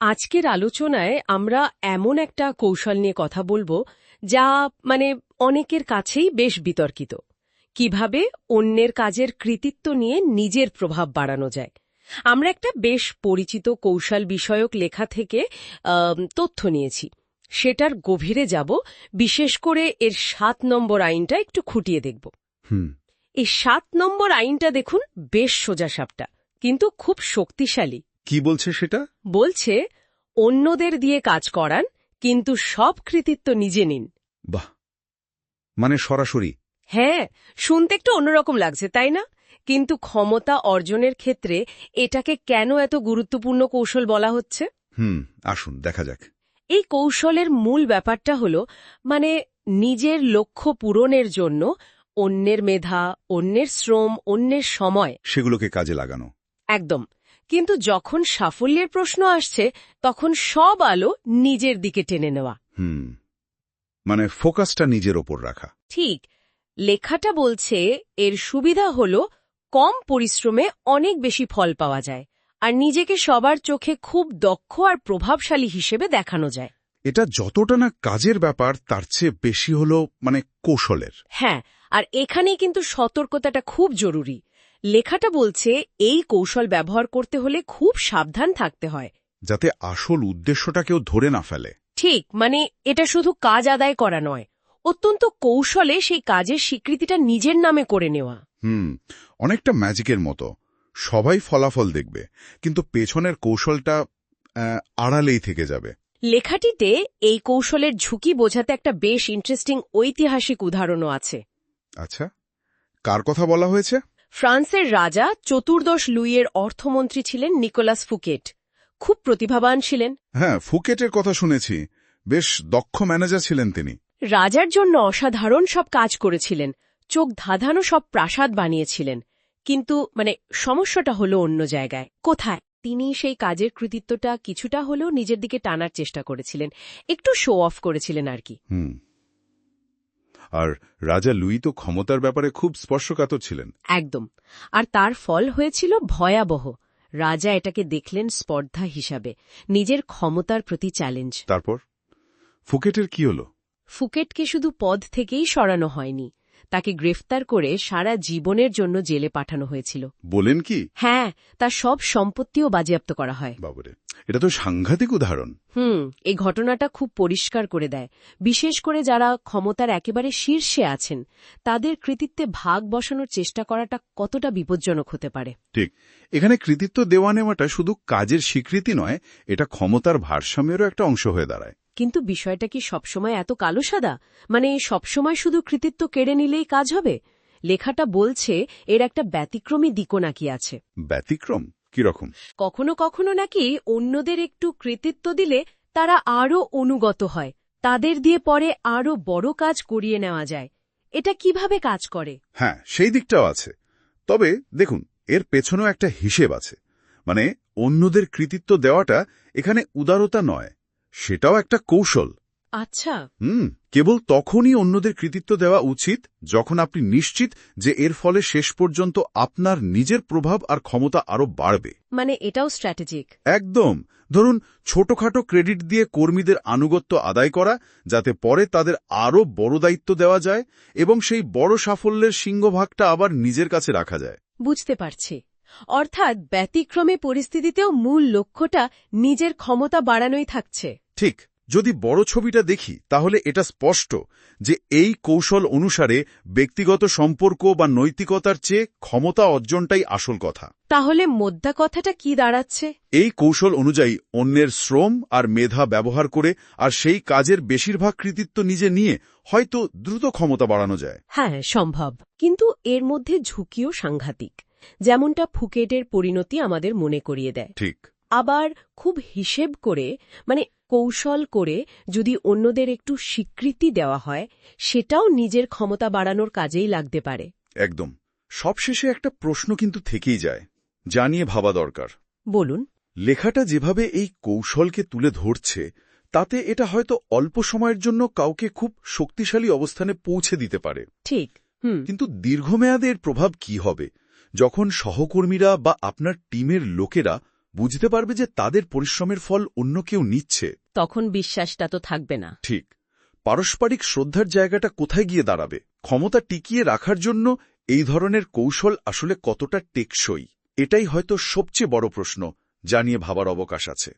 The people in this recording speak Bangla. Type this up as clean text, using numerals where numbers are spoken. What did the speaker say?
আজকের আলোচনায় আমরা এমন একটা কৌশল নিয়ে কথা বলবো যা অনেকের কাছেই বেশ বিতর্কিত। কিভাবে অন্যের কাজের কৃতিত্ব নিয়ে নিজের প্রভাব বাড়ানো যায়। আমরা একটা বেশ পরিচিত কৌশল বিষয়ক লেখা থেকে তথ্য নিয়েছি, সেটার গভীরে যাব। বিশেষ করে এর ৭ নম্বর আইনটা একটু খুঁটিয়ে দেখব। এই ৭ নম্বর আইনটা দেখুন, বেশ সোজাসাপটা কিন্তু খুব শক্তিশালী। কি বলছে সেটা? বলছে অন্যদের দিয়ে কাজ করান, কিন্তু সব কৃতিত্ব নিজে নিন। বাহ, মানে সরাসরি। হ্যাঁ, শুনতে একটু অন্যরকম লাগছে, তাই না? কিন্তু ক্ষমতা অর্জনের ক্ষেত্রে এটাকে কেন এত গুরুত্বপূর্ণ কৌশল বলা হচ্ছে? আসুন দেখা যাক। এই কৌশলের মূল ব্যাপারটা হলো নিজের লক্ষ্য পূরণের জন্য অন্যের মেধা, অন্যের শ্রম, অন্যের সময় সেগুলোকে কাজে লাগানো। একদম। কিন্তু যখন সাফল্যের প্রশ্ন আসছে, তখন সব আলো নিজের দিকে টেনে নেওয়া। মানে ফোকাসটা নিজের ওপর রাখা। ঠিক। লেখাটা বলছে এর সুবিধা হলো কম পরিশ্রমে অনেক বেশি ফল পাওয়া যায়, আর নিজেকে সবার চোখে খুব দক্ষ আর প্রভাবশালী হিসেবে দেখানো যায়। এটা যতটা না কাজের ব্যাপার, তার চেয়ে বেশি হলো কৌশলের। হ্যাঁ, আর এখানেই কিন্তু সতর্কতাটা খুব জরুরি। লেখাটা বলছে এই কৌশল ব্যবহার করতে হলে খুব সাবধান থাকতে হয়, যাতে আসল উদ্দেশ্যটা কেউ ধরে না ফেলে। ঠিক, এটা শুধু কাজ আদায় করা নয়, অত্যন্ত কৌশলে সেই কাজের স্বীকৃতিটা নিজের নামে করে নেওয়া। অনেকটা ম্যাজিকের মতো। সবাই ফলাফল দেখবে, কিন্তু পেছনের কৌশলটা আড়ালেই থেকে যাবে। লেখাটিতে এই কৌশলের ঝুঁকি বোঝাতে একটা বেশ ইন্টারেস্টিং ঐতিহাসিক উদাহরণও আছে। আচ্ছা, কার কথা বলা হয়েছে? ফ্রান্সের রাজা চতুর্দশ লুইয়ের অর্থমন্ত্রী ছিলেন নিকোলাস ফুকেট। খুব প্রতিভাবান ছিলেন। হ্যাঁ, ফুকেটের কথা শুনেছি। বেশ দক্ষ ম্যানেজার ছিলেন তিনি। রাজার জন্য অসাধারণ সব কাজ করেছিলেন, চোখ ধাঁধানো সব প্রাসাদ বানিয়েছিলেন। কিন্তু সমস্যাটা হলো অন্য জায়গায়। কোথায়? তিনি সেই কাজের কৃতিত্বটা কিছুটা হলেও নিজের দিকে টানার চেষ্টা করেছিলেন, একটু শো অফ করেছিলেন আর কি। আর রাজা লুই তো ক্ষমতার ব্যাপারে খুব স্পর্শকাতর ছিলেন। একদম। আর তার ফল হয়েছিল ভয়াবহ। রাজা এটাকে দেখলেন স্পর্ধা হিসাবে, নিজের ক্ষমতার প্রতি চ্যালেঞ্জ। তারপর ফুকেটের কি হলো? ফুকেটকে শুধু পদ থেকেই সরানো হয়নি, তাকে গ্রেফতার করে সারা জীবনের জন্য জেলে পাঠানো হয়েছিল। বলেন কি? হ্যাঁ, তার সব সম্পত্তিও বাজেয়াপ্ত করা হয়। বাবরে, এটা তো সাংঘাতিক উদাহরণ। এই ঘটনাটা খুব পরিষ্কার করে দেয়, বিশেষ করে যারা ক্ষমতার একেবারে শীর্ষে আছেন, তাদের কৃতিত্বে ভাগ বসানোর চেষ্টা করাটা কতটা বিপজ্জনক হতে পারে। ঠিক। এখানে কৃতিত্ব দেওয়া নেওয়াটা শুধু কাজের স্বীকৃতি নয়, এটা ক্ষমতার ভারসাম্যেরও একটা অংশ হয়ে দাঁড়ায়। কিন্তু বিষয়টা কি সবসময় এত কালো সাদা? সবসময় শুধু কৃতিত্ব কেড়ে নিলেই কাজ হবে? লেখাটা বলছে এর একটা ব্যতিক্রমী দিকও নাকি আছে। ব্যতিক্রম কিরকম? কখনো কখনো নাকি অন্যদের একটু কৃতিত্ব দিলে তারা আরও অনুগত হয়, তাদের দিয়ে পরে আরও বড় কাজ করিয়ে নেওয়া যায়। এটা কিভাবে কাজ করে? হ্যাঁ, সেই দিকটাও আছে। তবে দেখুন, এর পেছনেও একটা হিসেব আছে। অন্যদের কৃতিত্ব দেওয়াটা এখানে উদারতা নয়, সেটাও একটা কৌশল। আচ্ছা। কেবল তখনই অন্যদের কৃতিত্ব দেওয়া উচিত যখন আপনি নিশ্চিত যে এর ফলে শেষ পর্যন্ত আপনার নিজের প্রভাব আর ক্ষমতা আরো বাড়বে। এটাও স্ট্র্যাটেজিক। একদম। ধরুন, ছোটখাটো ক্রেডিট দিয়ে কর্মীদের আনুগত্য আদায় করা, যাতে পরে তাদের আরো বড় দায়িত্ব দেওয়া যায় এবং সেই বড় সাফল্যের সিংহভাগটা আবার নিজের কাছে রাখা যায়। বুঝতে পারছি। অর্থাৎ ব্যতিক্রমী পরিস্থিতিতেও মূল লক্ষ্যটা নিজের ক্ষমতা বাড়ানোই থাকছে। ঠিক। যদি বড় ছবিটা দেখি, তাহলে এটা স্পষ্ট যে এই কৌশল অনুসারে ব্যক্তিগত সম্পর্ক বা নৈতিকতার চেয়ে ক্ষমতা অর্জনটাই আসল কথা। তাহলে মোদ্দা কথাটা কি দাঁড়াচ্ছে? এই কৌশল অনুযায়ী অন্যের শ্রম আর মেধা ব্যবহার করে আর সেই কাজের বেশিরভাগ কৃতিত্ব নিজে নিয়ে হয়তো দ্রুত ক্ষমতা বাড়ানো যায়। হ্যাঁ, সম্ভব। কিন্তু এর মধ্যে ঝুঁকিও সাংঘাতিক, যেমনটা ফুকেটের পরিণতি আমাদের মনে করিয়ে দেয়। ঠিক। আবার খুব হিসেব করে, কৌশল করে যদি অন্যদের একটু স্বীকৃতি দেওয়া হয়, সেটাও নিজের ক্ষমতা বাড়ানোর কাজেই লাগতে পারে। একদম। সবশেষে একটা প্রশ্ন কিন্তু থেকেই যায়, যা নিয়ে ভাবা দরকার। বলুন। লেখাটা যেভাবে এই কৌশলকে তুলে ধরছে, তাতে এটা হয়তো অল্প সময়ের জন্য কাউকে খুব শক্তিশালী অবস্থানে পৌঁছে দিতে পারে। ঠিক। কিন্তু দীর্ঘমেয়াদে এর প্রভাব কি হবে, যখন সহকর্মীরা বা আপনার টিমের লোকেরা বুঝতে পারবে যে তাদের পরিশ্রমের ফল অন্য কেউ নিচ্ছে। তখন বিশ্বাসটা তো থাকবে না। ঠিক। পারস্পরিক শ্রদ্ধার জায়গাটা কোথায় গিয়ে দাঁড়াবে? ক্ষমতা টিকিয়ে রাখার জন্য এই ধরনের কৌশল আসলে কতটা টেকসই, এটাই হয়তো সবচেয়ে বড় প্রশ্ন যা নিয়ে ভাবার অবকাশ আছে।